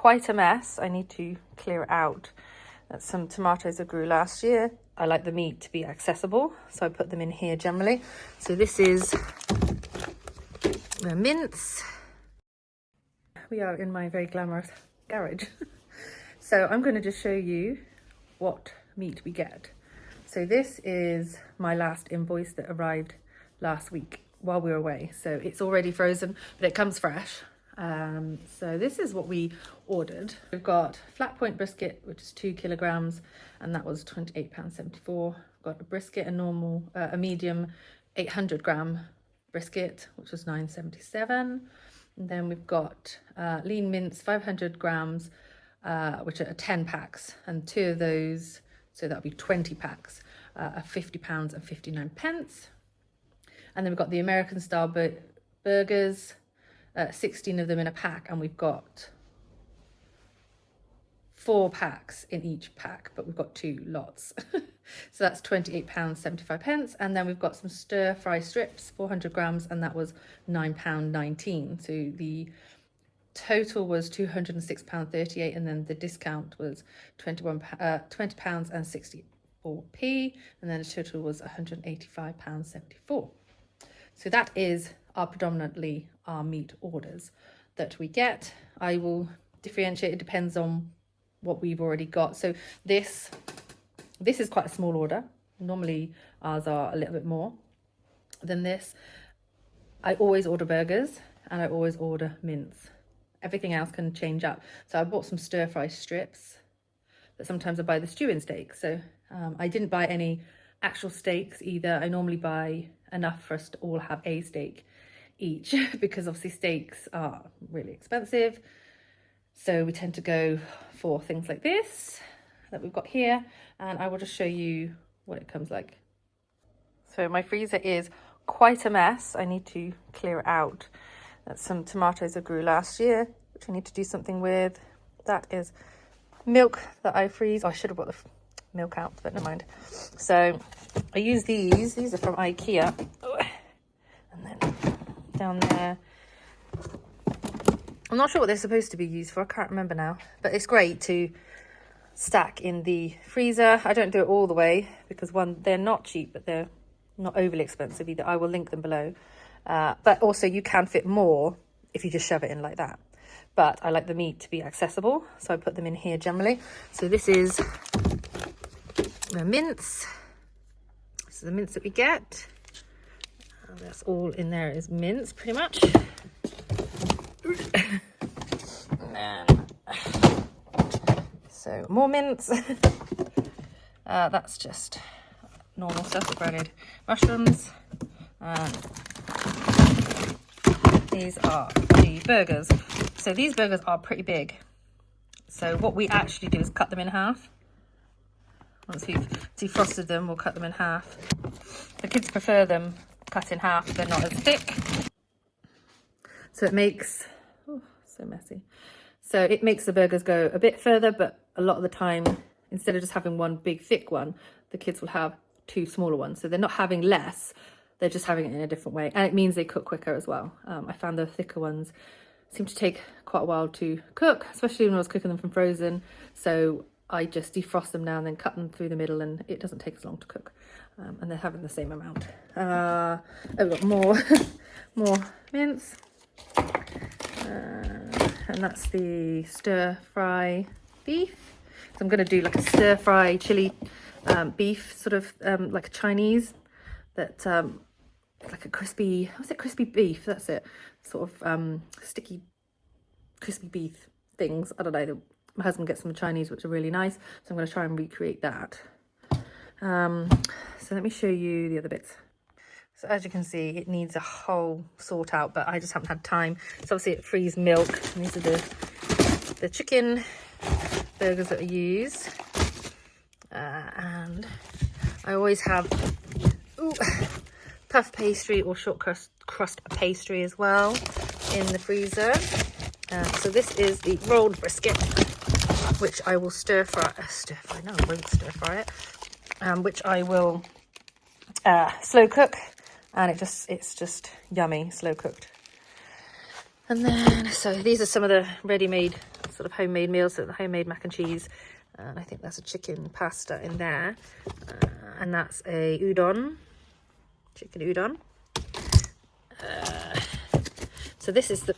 quite a mess. I need to clear it out. That's some tomatoes I grew last year. I like the meat to be accessible, so I put them in here generally. So this is the mince. We are in my very glamorous garage. So I'm going to just show you what meat we get. So this is my last invoice that arrived last week while we were away. So it's already frozen, but it comes fresh. So this is what we ordered. We've got flat point brisket, which is 2 kilograms, and that was £28.74. Got a brisket, a normal, a medium 800-gram brisket, which was £9.77. And then we've got lean mince, 500 grams, which are 10 packs, and 2 of those, so that'll be 20 packs, are £50 and 59 pence. And then we've got the American style burgers, 16 of them in a pack, and we've got 4 packs in each pack, but we've got 2 lots. So that's £28.75. And then we've got some stir fry strips, 400 grams, and that was £9.19. So the total was £206.38, and then the discount was £20 and 64p, and then the total was £185.74. So that is predominantly our meat orders that we get. I will differentiate, it depends on what we've already got. So this is quite a small order. Normally ours are a little bit more than this. I always order burgers and I always order mince. Everything else can change up. So I bought some stir fry strips, but sometimes I buy the stewing steak. So I didn't buy any actual steaks either. I normally buy enough for us to all have a steak each, because obviously steaks are really expensive. So we tend to go for things like this that we've got here, and I will just show you what it comes like. So my freezer is quite a mess. I need to clear it out. That's some tomatoes I grew last year, which I need to do something with. That is milk that I freeze. Oh, I should have brought the milk out, but never mind. So I use these. These are from IKEA. And then down there, I'm not sure what they're supposed to be used for. I can't remember now. But it's great to stack in the freezer. I don't do it all the way because, one, they're not cheap, but they're not overly expensive either. I will link them below. But also you can fit more if you just shove it in like that. But I like the meat to be accessible, so I put them in here generally. So this is the mince. This is the mince that we get. That's all in there is mince, pretty much. So more mince. That's just normal stuff, the breaded mushrooms. These are the burgers. So these burgers are pretty big. So what we actually do is cut them in half. Once we've defrosted them, we'll cut them in half. The kids prefer them cut in half, they're not as thick. So it makes, oh, so messy. So it makes the burgers go a bit further, but a lot of the time, instead of just having one big thick one, the kids will have 2 smaller ones. So they're not having less, they're just having it in a different way. And it means they cook quicker as well. I found the thicker ones seem to take quite a while to cook, especially when I was cooking them from frozen. So I just defrost them now and then cut them through the middle, and it doesn't take as long to cook. And they're having the same amount. I've got more mince. And that's the stir fry beef. So I'm going to do like a stir fry chili beef, sort of like a Chinese, that like a crispy, what's it, crispy beef, that's it, sort of sticky crispy beef things. I don't know, my husband gets some Chinese which are really nice, so I'm going to try and recreate that. So let me show you the other bits. So as you can see, it needs a whole sort out, but I just haven't had time. So obviously it frees milk, and these are the chicken burgers that I use. And I always have puff pastry or short crust pastry as well in the freezer. So this is the rolled brisket, which I will stir fry. No, I won't stir fry it. Which I will slow cook, and it's just yummy, slow cooked. And then, so these are some of the ready-made sort of homemade meals, so the homemade mac and cheese, and I think there's a chicken pasta in there, and that's a udon, chicken udon. So this is the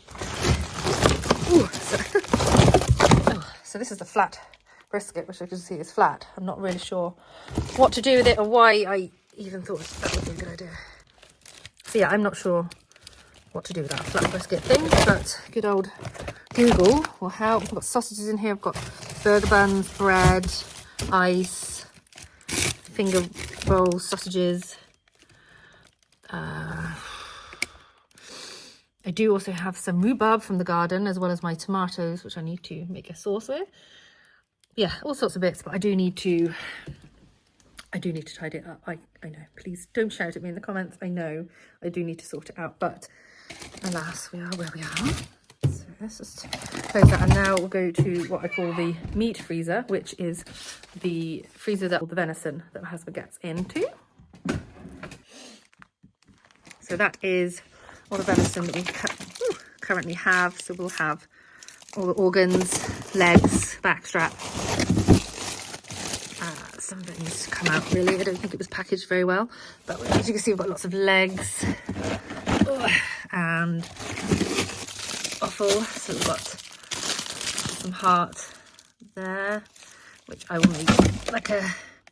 so this is the flat brisket, which I can see is flat. I'm not really sure what to do with it or why I even thought that would be a good idea. So yeah, I'm not sure what to do with that flat brisket thing, but good old Google will help. I've got sausages in here, I've got burger buns, bread, ice, finger rolls, sausages. I do also have some rhubarb from the garden, as well as my tomatoes, which I need to make a sauce with. Yeah, all sorts of bits, but I do need to tidy it up. I know, please don't shout at me in the comments. I know I do need to sort it out, but alas, we are where we are. So let's just close that, and now we'll go to what I call the meat freezer, which is the freezer that all the venison that my husband gets into. So that is all the venison that we currently have. So we'll have all the organs, legs, backstrap. Some of it needs to come out, really. I don't think it was packaged very well, but as you can see, we've got lots of legs and offal. So we've got some heart there, which I will make like a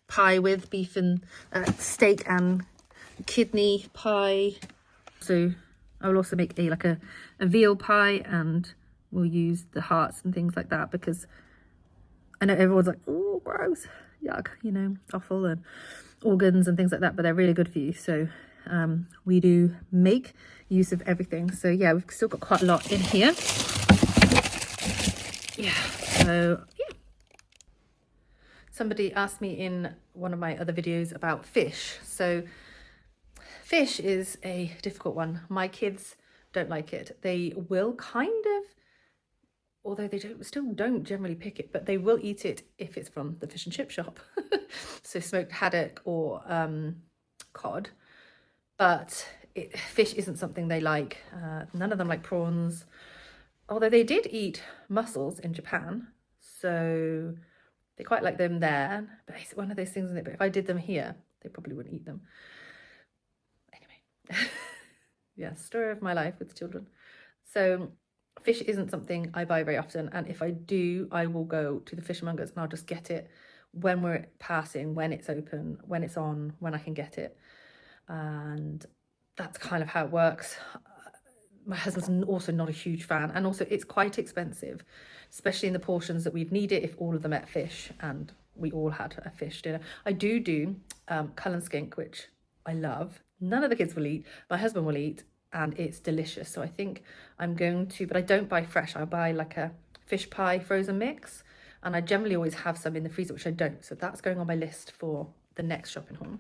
pie with, beef and steak and kidney pie. So I will also make a veal pie, and we'll use the hearts and things like that, because I know everyone's like, oh, gross, yuck, you know, offal and organs and things like that, but they're really good for you. So we do make use of everything. So yeah, we've still got quite a lot in here. Yeah, so yeah. Somebody asked me in one of my other videos about fish. So fish is a difficult one. My kids don't like it. They will kind of, although they still don't generally pick it, but they will eat it if it's from the fish and chip shop. So smoked haddock or cod. But fish isn't something they like. None of them like prawns. Although they did eat mussels in Japan. So they quite like them there. But it's one of those things, isn't it? But if I did them here, they probably wouldn't eat them. Anyway. Yeah, story of my life with children. So fish isn't something I buy very often, and if I do, I will go to the fishmongers and I'll just get it when we're passing, when it's open, when it's on, when I can get it. And that's kind of how it works. My husband's also not a huge fan, and also it's quite expensive, especially in the portions that we'd need it if all of them ate fish and we all had a fish dinner. I do cull and skink, which I love. None of the kids will eat. My husband will eat, and it's delicious. So I think I'm going to, but I don't buy fresh. I buy like a fish pie frozen mix, and I generally always have some in the freezer, which I don't. So that's going on my list for the next shopping haul.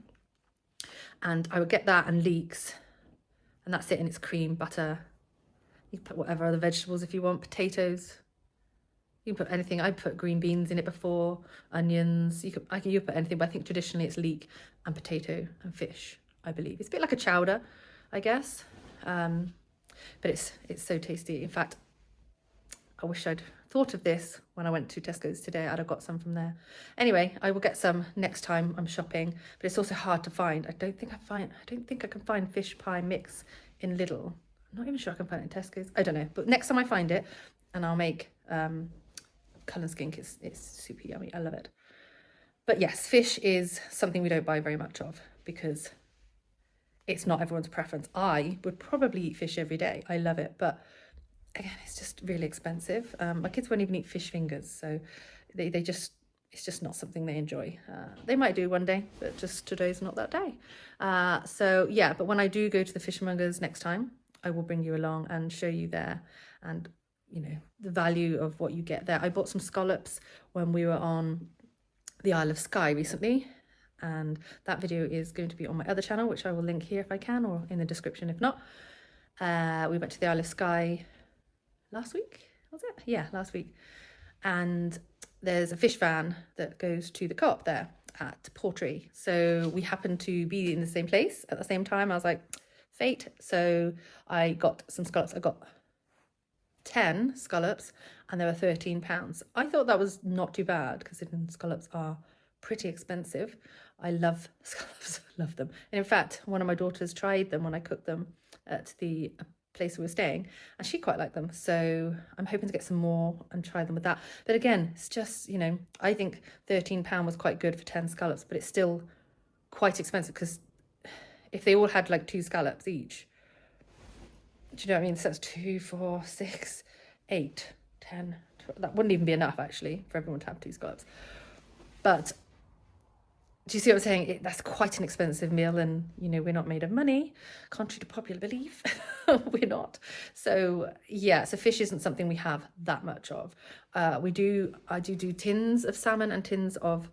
And I would get that and leeks, and that's it. And it's cream, butter. You can put whatever other vegetables if you want, potatoes. You can put anything. I put green beans in it before, onions. You put anything, but I think traditionally it's leek and potato and fish, I believe. It's a bit like a chowder, I guess. But it's so tasty. In fact, I wish I'd thought of this when I went to Tesco's today. I'd have got some from there. Anyway, I will get some next time I'm shopping, but it's also hard to find. I don't think I can find fish pie mix in Lidl. I'm not even sure I can find it in Tesco's. I don't know, but next time I find it, and I'll make cull and skink. It's super yummy. I love it. But yes, fish is something we don't buy very much of because it's not everyone's preference. I would probably eat fish every day. I love it, but again, it's just really expensive. My kids won't even eat fish fingers, so it's just not something they enjoy. They might do one day, but just today's not that day. So yeah, but when I do go to the fishmongers next time, I will bring you along and show you there, and you know, the value of what you get there. I bought some scallops when we were on the Isle of Skye recently, and that video is going to be on my other channel, which I will link here if I can, or in the description if not. We went to the Isle of Skye last week, was it? Yeah, last week. And there's a fish van that goes to the co-op there at Portree. So we happened to be in the same place at the same time. I was like, fate. So I got some scallops. I got 10 scallops and they were £13. I thought that was not too bad considering scallops are pretty expensive. I love scallops, love them. And in fact, one of my daughters tried them when I cooked them at the place we were staying, and she quite liked them. So I'm hoping to get some more and try them with that. But again, it's just, you know, I think £13 was quite good for 10 scallops, but it's still quite expensive because if they all had like 2 scallops each, do you know what I mean? So that's 2, 4, 6, 8, 10, 12. That wouldn't even be enough actually for everyone to have 2 scallops. But do you see what I'm saying? That's quite an expensive meal, and you know, we're not made of money, contrary to popular belief. We're not. So yeah, so fish isn't something we have that much of. I do tins of salmon and tins of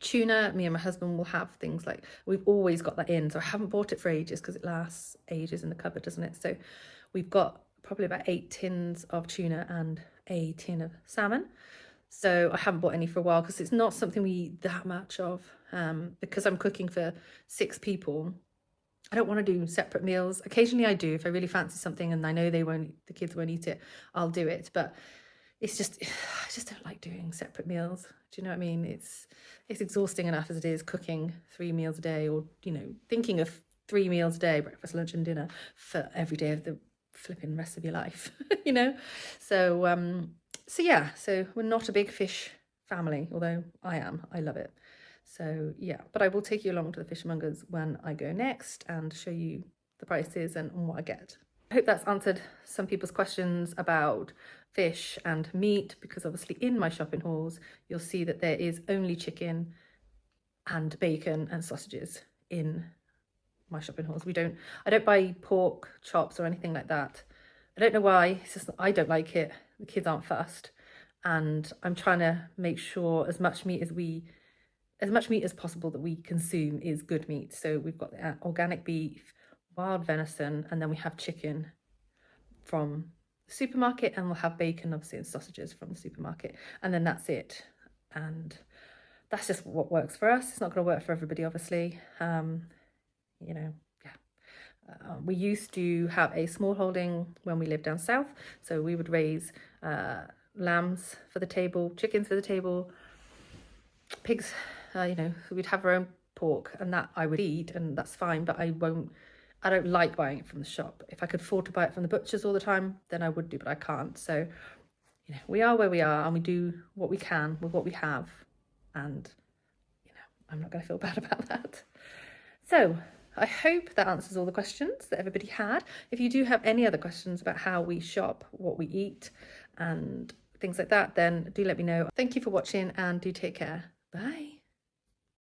tuna. Me and my husband will have things like, we've always got that in. So I haven't bought it for ages because it lasts ages in the cupboard, doesn't it? So we've got probably about 8 tins of tuna and a tin of salmon. So I haven't bought any for a while because it's not something we eat that much of. Because I'm cooking for 6 people, I don't want to do separate meals. Occasionally I do if I really fancy something and I know the kids won't eat it, I'll do it. But it's just, I just don't like doing separate meals. Do you know what I mean? It's exhausting enough as it is cooking 3 meals a day, or, you know, thinking of 3 meals a day, breakfast, lunch and dinner, for every day of the flipping rest of your life, you know? So, so yeah, so we're not a big fish family, although I am. I love it. So yeah, but I will take you along to the fishmongers when I go next and show you the prices and what I get. I hope that's answered some people's questions about fish and meat, because obviously in my shopping hauls, you'll see that there is only chicken and bacon and sausages in my shopping hauls. I don't buy pork chops or anything like that. I don't know why, it's just I don't like it. The kids aren't fussed, and I'm trying to make sure as much meat as possible that we consume is good meat. So we've got the organic beef, wild venison, and then we have chicken from the supermarket, and we'll have bacon obviously and sausages from the supermarket, and then that's it. And that's just what works for us. It's not going to work for everybody, obviously. You know, yeah. We used to have a small holding when we lived down south, so we would raise lambs for the table, chickens for the table, pigs. You know, we'd have our own pork, and that I would eat, and that's fine, but I don't like buying it from the shop. If I could afford to buy it from the butchers all the time, then I would do, but I can't. So, you know, we are where we are, and we do what we can with what we have, and, you know, I'm not going to feel bad about that. So I hope that answers all the questions that everybody had. If you do have any other questions about how we shop, what we eat, and things like that, then do let me know. Thank you for watching, and do take care. Bye.